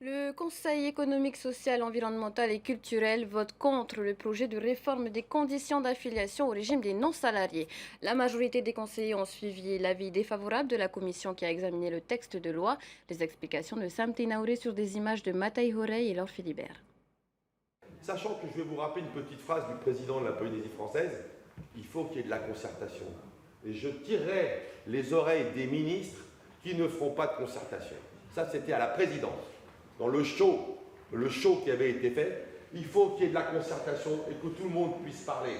Le Conseil économique, social, environnemental et culturel vote contre le projet de réforme des conditions d'affiliation au régime des non-salariés. La majorité des conseillers ont suivi l'avis défavorable de la commission qui a examiné le texte de loi. Les explications de Sam Tenaouré sur des images de Mataï Horey et Laure Philibert. Sachant que je vais vous rappeler une petite phrase du président de la Polynésie française, il faut qu'il y ait de la concertation. Et je tirerai les oreilles des ministres qui ne feront pas de concertation. Ça, c'était à la présidence. Dans le show qui avait été fait, il faut qu'il y ait de la concertation et que tout le monde puisse parler.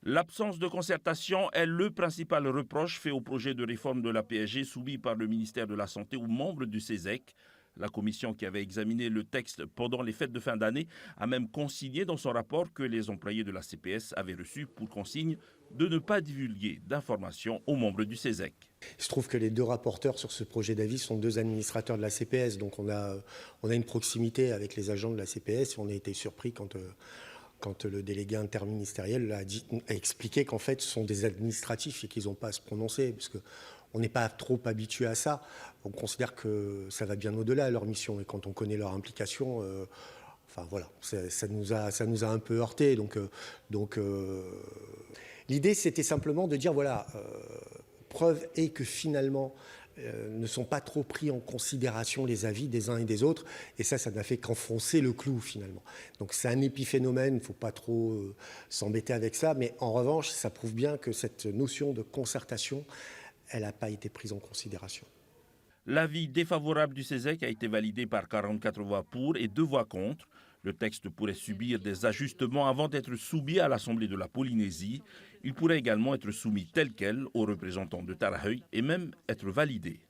L'absence de concertation est le principal reproche fait au projet de réforme de la PSG soumis par le ministère de la Santé aux membres du CESEC. La commission qui avait examiné le texte pendant les fêtes de fin d'année a même consigné dans son rapport que les employés de la CPS avaient reçu pour consigne de ne pas divulguer d'informations aux membres du CESEC. Il se trouve que les deux rapporteurs sur ce projet d'avis sont deux administrateurs de la CPS, donc on a une proximité avec les agents de la CPS et on a été surpris quand le délégué interministériel a expliqué qu'en fait ce sont des administratifs et qu'ils n'ont pas à se prononcer, parce qu'on n'est pas trop habitué à ça. On considère que ça va bien au-delà de leur mission, et quand on connaît leur implication, enfin voilà, ça nous a un peu heurté. Donc l'idée c'était simplement de dire voilà, preuve est que finalement ne sont pas trop pris en considération les avis des uns et des autres, et ça n'a fait qu'enfoncer le clou finalement. Donc c'est un épiphénomène, il ne faut pas trop s'embêter avec ça, mais en revanche, ça prouve bien que cette notion de concertation, elle n'a pas été prise en considération. L'avis défavorable du CESEC a été validé par 44 voix pour et 2 voix contre. Le texte pourrait subir des ajustements avant d'être soumis à l'Assemblée de la Polynésie. Il pourrait également être soumis tel quel aux représentants de Tarahui et même être validé.